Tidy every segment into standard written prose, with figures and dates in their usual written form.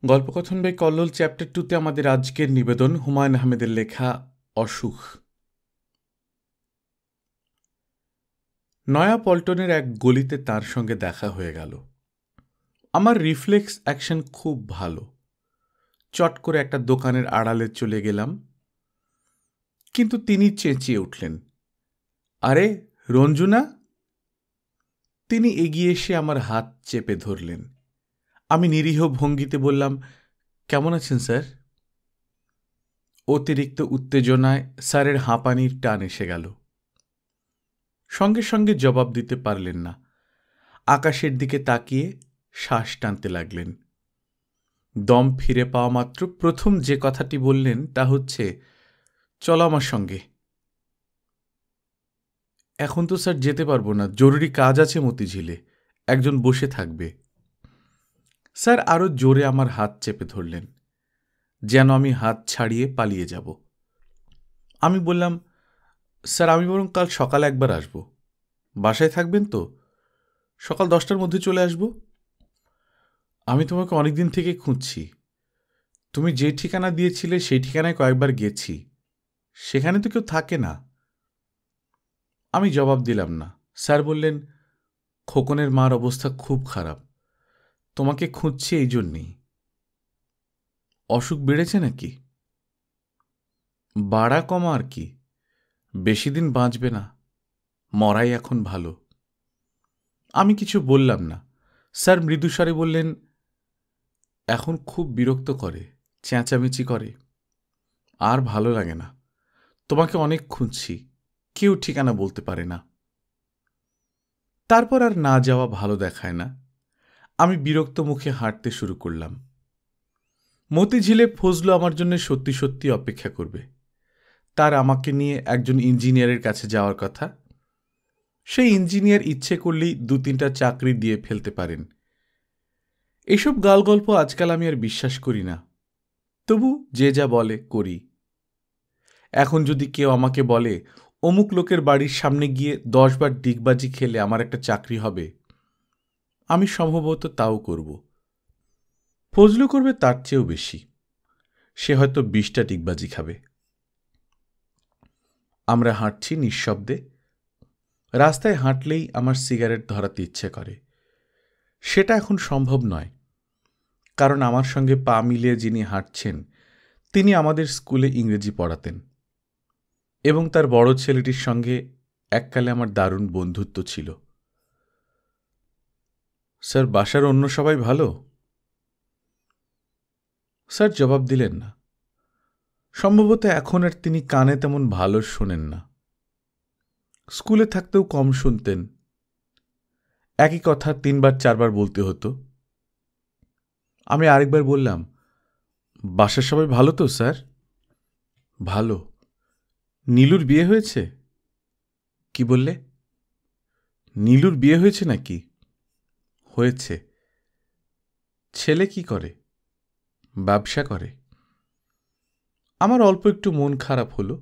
গল্পকথন by Kallol chapter 2-তে আমাদের আজকের নিবেদন হুমায়ুন আহমেদের লেখা অসুখ। নয়া পল্টনের এক গলিতে তার সঙ্গে দেখা হয়ে গেল। আমার রিফ্লেক্স অ্যাকশন খুব ভালো। চট করে একটা দোকানের আড়ালে চলে গেলাম, কিন্তু তিনি চেঁচিয়ে উঠলেন, আরে রঞ্জুনা! তিনি এগিয়ে এসে আমার হাত চেপে ধরলেন। আমি নিরীহ ভঙ্গিতে বললাম, কেমন আছেন স্যার? অতিরিক্ত উত্তেজনায় স্যারের হাঁপানির টান এসে গেল। সঙ্গে সঙ্গে জবাব দিতে পারলেন না। আকাশের দিকে তাকিয়ে শ্বাস টানতে লাগলেন। দম ফিরে পাওয়া মাত্র প্রথম যে কথাটি বললেন তা হচ্ছে, চলো আমার সঙ্গে। এখন তো স্যার যেতে পারবো না, জরুরি কাজ আছে মতিঝিলে, একজন বসে থাকবে। স্যার আরও জোরে আমার হাত চেপে ধরলেন, যেন আমি হাত ছাড়িয়ে পালিয়ে যাব। আমি বললাম, স্যার আমি বরং কাল সকালে একবার আসব। বাসায় থাকবেন তো? সকাল 10টার মধ্যে চলে আসব। আমি তোমাকে অনেকদিন থেকে খুঁজছি। তুমি যে ঠিকানা দিয়েছিলে সেই ঠিকানায় কয়েকবার গেছি, সেখানে তো কেউ থাকে না। আমি জবাব দিলাম না। স্যার বললেন, খোকনের মার অবস্থা খুব খারাপ, তোমাকে খুঁজছি এই জন্যেই। অসুখ বেড়েছে নাকি? বাড়া কমা আর কি, বেশি দিন বাঁচবে না, মরাই এখন ভালো। আমি কিছু বললাম না। স্যার মৃদুস্বরে বললেন, এখন খুব বিরক্ত করে, চেঁচামেচি করে, আর ভালো লাগে না। তোমাকে অনেক খুঁজছি, কেউ ঠিকানা বলতে পারে না। তারপর আর না যাওয়া ভালো দেখায় না। আমি বিরক্ত মুখে হাঁটতে শুরু করলাম। মতিঝিলে ফজলু আমার জন্য সত্যি সত্যি অপেক্ষা করবে। তার আমাকে নিয়ে একজন ইঞ্জিনিয়ারের কাছে যাওয়ার কথা। সেই ইঞ্জিনিয়ার ইচ্ছে করলেই 2-3টা চাকরি দিয়ে ফেলতে পারেন। এসব গালগল্প আজকাল আমি আর বিশ্বাস করি না, তবু যে যা বলে করি। এখন যদি কেউ আমাকে বলে অমুক লোকের বাড়ির সামনে গিয়ে 10 বার ডিগবাজি খেলে আমার একটা চাকরি হবে, আমি সম্ভবত তাও করব। ফজলু করবে তার চেয়েও বেশি, সে হয়তো 20টা ডিগবাজি খাবে। আমরা হাঁটছি নিঃশব্দে। রাস্তায় হাঁটলেই আমার সিগারেট ধরাতে ইচ্ছে করে। সেটা এখন সম্ভব নয়, কারণ আমার সঙ্গে পা মিলিয়ে যিনি হাঁটছেন তিনি আমাদের স্কুলে ইংরেজি পড়াতেন, এবং তার বড় ছেলেটির সঙ্গে এককালে আমার দারুণ বন্ধুত্ব ছিল। স্যার বাসার অন্য সবাই ভালো? স্যার জবাব দিলেন না। সম্ভবত এখন আর তিনি কানে তেমন ভালো শোনেন না। স্কুলে থাকতেও কম শুনতেন। একই কথা 3-4বার বলতে হতো। আমি আরেকবার বললাম, বাসার সবাই ভালো তো স্যার? ভালো। নীলুর বিয়ে হয়েছে? কি বললে? নীলুর বিয়ে হয়েছে নাকি? হয়েছে। ছেলে কি করে? ব্যবসা করে। আমার অল্প একটু মন খারাপ হলো।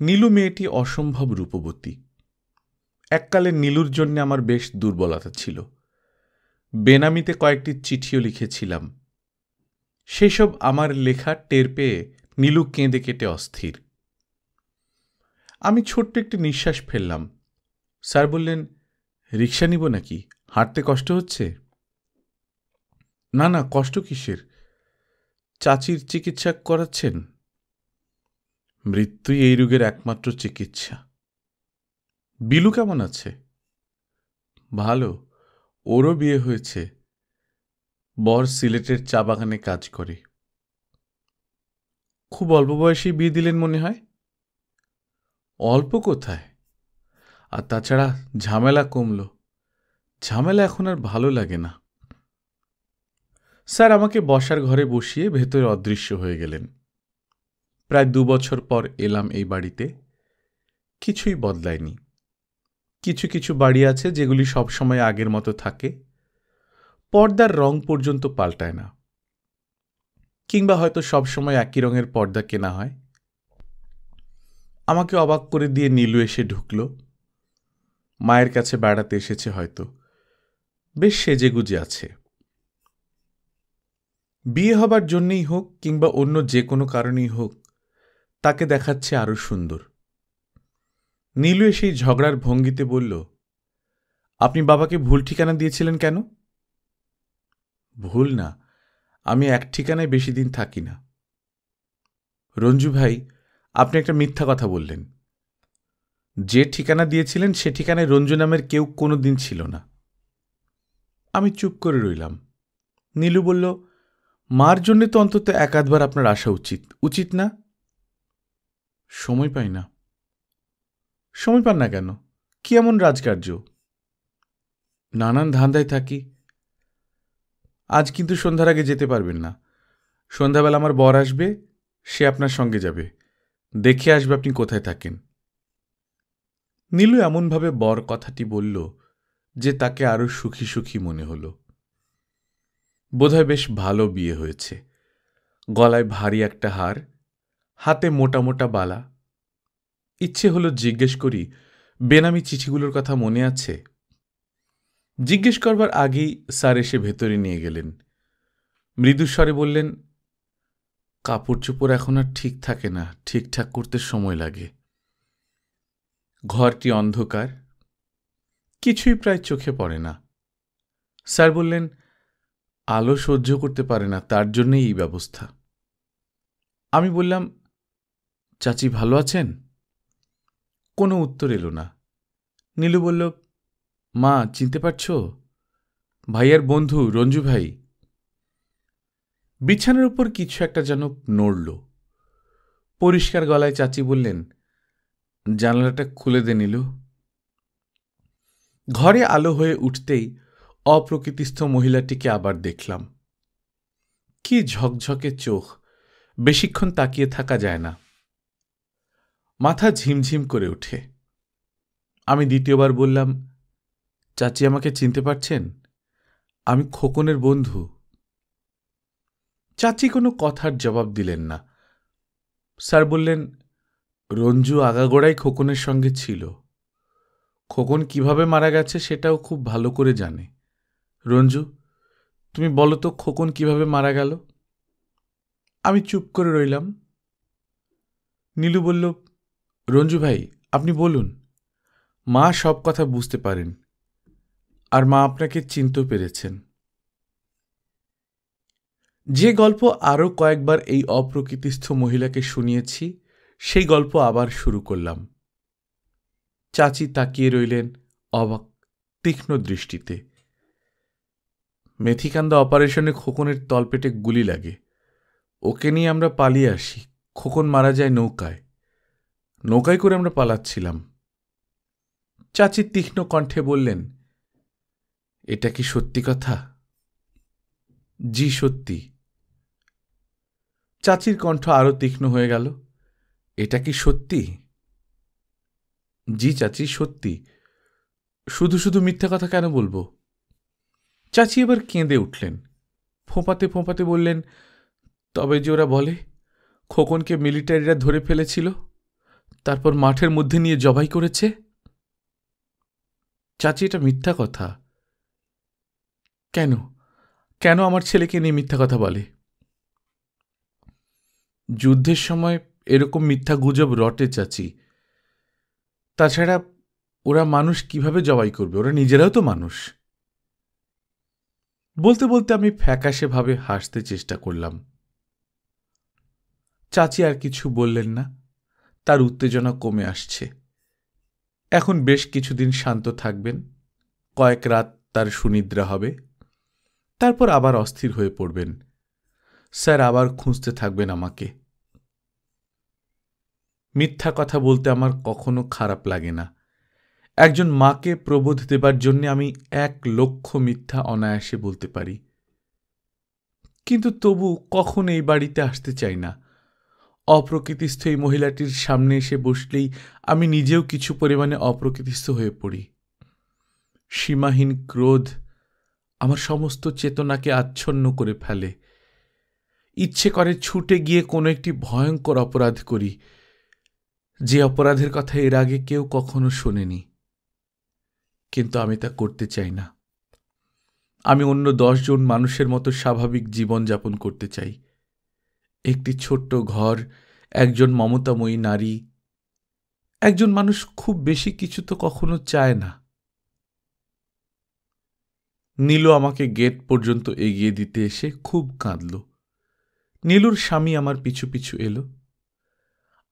নীলু মেয়েটি অসম্ভব রূপবতী। এককালে নীলুর জন্য আমার বেশ দুর্বলতা ছিল। বেনামিতে কয়েকটি চিঠিও লিখেছিলাম। সেসব আমার লেখা টের পেয়ে নীলু কেঁদে কেটে অস্থির। আমি ছোট্ট একটি নিঃশ্বাস ফেললাম। স্যার বললেন, রিক্সা নিব নাকি? হাঁটতে কষ্ট হচ্ছে? না না, কষ্ট কিসের? চাচির চিকিৎসা করাচ্ছেন? মৃত্যুই এই রোগের একমাত্র চিকিৎসা। বিলু কেমন আছে? ভালো, ওরও বিয়ে হয়েছে। বর সিলেটের চা বাগানে কাজ করে। খুব অল্প বয়সেই বিয়ে দিলেন মনে হয়। অল্প কোথায়, আর তাছাড়া ঝামেলা কমল। ঝামেলা এখন আর ভালো লাগে না। স্যার আমাকে বসার ঘরে বসিয়ে ভেতরে অদৃশ্য হয়ে গেলেন। প্রায় 2 বছর পর এলাম এই বাড়িতে। কিছুই বদলায়নি। কিছু কিছু বাড়ি আছে যেগুলি সবসময় আগের মতো থাকে, পর্দার রং পর্যন্ত পাল্টায় না, কিংবা হয়তো সবসময় একই রঙের পর্দা কেনা হয়। আমাকে অবাক করে দিয়ে নীলু এসে ঢুকল। মায়ের কাছে বেড়াতে এসেছে হয়তো, বেশ সেজেগুজে আছে। বিয়ে হবার জন্যেই হোক কিংবা অন্য যে কোনো কারণেই হোক, তাকে দেখাচ্ছে আরো সুন্দর। নীলু সেই ঝগড়ার ভঙ্গিতে বলল, আপনি বাবাকে ভুল ঠিকানা দিয়েছিলেন কেন? ভুল না, আমি এক ঠিকানায় বেশি দিন থাকি না। রঞ্জু ভাই, আপনি একটা মিথ্যা কথা বললেন। যে ঠিকানা দিয়েছিলেন সে ঠিকানায় রঞ্জু নামের কেউ কোনো দিন ছিল না। আমি চুপ করে রইলাম। নীলু বলল, মার জন্যে তো অন্তত এক আধবার আপনার আসা উচিত, উচিত না? সময় পাই না। সময় পান না কেন? কি এমন রাজকার্য? নানান ধান্দায় থাকি। আজ কিন্তু সন্ধ্যার আগে যেতে পারবেন না। সন্ধ্যাবেলা আমার বর আসবে, সে আপনার সঙ্গে যাবে, দেখে আসবে আপনি কোথায় থাকেন। নীলু এমনভাবে বর কথাটি বলল যে তাকে আরো সুখী সুখী মনে হল। বোধহয় বেশ ভালো বিয়ে হয়েছে। গলায় ভারী একটা হার, হাতে মোটা মোটা বালা। ইচ্ছে হলো জিজ্ঞেস করি, বেনামি চিঠিগুলোর কথা মনে আছে? জিজ্ঞেস করবার আগেই স্যার এসে ভেতরে নিয়ে গেলেন। মৃদুস্বরে বললেন, কাপড় চোপড় এখন আর ঠিক থাকে না, ঠিকঠাক করতে সময় লাগে। ঘরটি অন্ধকার, কিছুই প্রায় চোখে পড়ে না। স্যার বললেন, আলো সহ্য করতে পারে না, তার জন্যই এই ব্যবস্থা। আমি বললাম, চাচি ভালো আছেন? কোনো উত্তর এলো না। নীলু বলল, মা চিনতে পারছ? ভাইয়ার বন্ধু রঞ্জু ভাই। বিছানার উপর কিছু একটা যেন নড়ল। পরিষ্কার গলায় চাচি বললেন, জানালাটা খুলে দে নীলু। ঘরে আলো হয়ে উঠতেই অপ্রকৃতিস্থ মহিলাটিকে আবার দেখলাম। কি ঝকঝকে চোখ, বেশিক্ষণ তাকিয়ে থাকা যায় না। মাথা ঝিমঝিম করে ওঠে। আমি দ্বিতীয়বার বললাম, চাচি আমাকে চিনতে পারছেন? আমি খোকনের বন্ধু। চাচি কোনো কথার জবাব দিলেন না। স্যার বললেন, রঞ্জু আগাগোড়াই খোকনের সঙ্গে ছিল। খোকন কিভাবে মারা গেছে সেটাও খুব ভালো করে জানে। রঞ্জু, তুমি বলো তো খোকন কিভাবে মারা গেল? আমি চুপ করে রইলাম। নীলু বলল, রঞ্জু ভাই আপনি বলুন। মা সব কথা বুঝতে পারেন, আর মা আপনাকে চিনতেও পেরেছেন। যে গল্প আরও কয়েকবার এই অপ্রকৃতিস্থ মহিলাকে শুনিয়েছি, সেই গল্প আবার শুরু করলাম। চাচি তাকিয়ে রইলেন অবাক তীক্ষ্ণ দৃষ্টিতে। মেথিকান্দা অপারেশনে খোকনের তলপেটে গুলি লাগে। ওকে নিয়ে আমরা পালিয়ে আসি। খোকন মারা যায় নৌকায়। নৌকায় করে আমরা পালাচ্ছিলাম। চাচি তীক্ষ্ণ কণ্ঠে বললেন, এটা কি সত্যি কথা? জি সত্যি। চাচির কণ্ঠ আরো তীক্ষ্ণ হয়ে গেল। এটা কি সত্যি? জি চাচি সত্যি। শুধু শুধু মিথ্যা কথা কেন বলবো? চাচি এবার কেঁদে উঠলেন। ফোঁপাতে ফোঁপাতে বললেন, তবে যে ওরা বলে খোকনকে মিলিটারিরা ধরে ফেলেছিল, তারপর মাঠের মধ্যে নিয়ে জবাই করেছে। চাচি এটা মিথ্যা কথা। কেন কেন আমার ছেলেকে নিয়ে মিথ্যা কথা বলে? যুদ্ধের সময় এরকম মিথ্যা গুজব রটে চাচি। তাছাড়া ওরা মানুষ কিভাবে জবাই করবে? ওরা নিজেরাও তো মানুষ। বলতে বলতে আমি ফ্যাকাশে ভাবে হাসতে চেষ্টা করলাম। চাচি আর কিছু বললেন না। তার উত্তেজনা কমে আসছে। এখন বেশ কিছুদিন শান্ত থাকবেন। কয়েক রাত তার সুনিদ্রা হবে। তারপর আবার অস্থির হয়ে পড়বেন। স্যার আবার খুঁজতে থাকবেন আমাকে। মিথ্যা কথা বলতে আমার কখনো খারাপ লাগে না। একজন মাকে প্রবোধ দেবার জন্য আমি 1,00,000 মিথ্যা অনায়াসে বলতে পারি। কিন্তু তবু কখন এই বাড়িতে আসতে চাই না। অপ্রকৃতিস্থ এই মহিলাটির সামনে এসে বসলেই আমি নিজেও কিছু পরিমাণে অপ্রকৃতিস্থ হয়ে পড়ি। সীমাহীন ক্রোধ আমার সমস্ত চেতনাকে আচ্ছন্ন করে ফেলে। ইচ্ছে করে ছুটে গিয়ে কোনো একটি ভয়ঙ্কর অপরাধ করি, যে অপরাধের কথা এর আগে কেউ কখনো শোনেনি। কিন্তু আমি তা করতে চাই না। আমি অন্য 10 জন মানুষের মতো স্বাভাবিক জীবন যাপন করতে চাই। একটি ছোট্ট ঘর, একজন মমতাময়ী নারী। একজন মানুষ খুব বেশি কিছু তো কখনো চায় না। নীলু আমাকে গেট পর্যন্ত এগিয়ে দিতে এসে খুব কাঁদল। নীলুর স্বামী আমার পিছু পিছু এলো।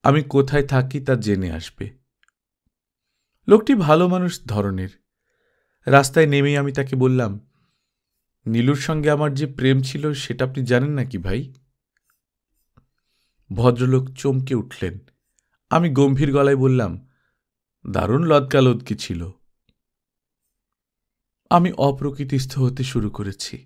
আমি কোথায় থাকি তা জেনে আসবে। লোকটি ভালো মানুষ ধরনের। রাস্তায় নেমেই আমি তাকে বললাম, নীলুর সঙ্গে আমার যে প্রেম ছিল সেটা আপনি জানেন নাকি ভাই? ভদ্রলোক চমকে উঠলেন। আমি গম্ভীর গলায় বললাম, দারুণ লদকালদকি ছিল। আমি অপ্রকৃতিস্থ হতে শুরু করেছি।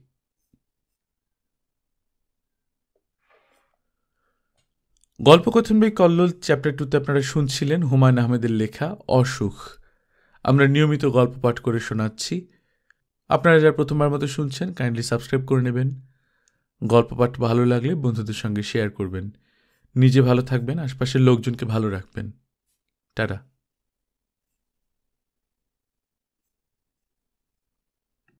গল্পকথন বই কল্লোল চ্যাপ্টার 2তে আপনারা শুনছিলেন হুমায়ুন আহমেদের লেখা অসুখ। আমরা নিয়মিত গল্প পাঠ করে শোনাচ্ছি। আপনারা যারা প্রথমবার মতো শুনছেন কাইন্ডলি সাবস্ক্রাইব করে নেবেন। গল্প পাঠ ভালো লাগলে বন্ধুদের সঙ্গে শেয়ার করবেন। নিজে ভালো থাকবেন, আশপাশের লোকজনকে ভালো রাখবেন। টাটা।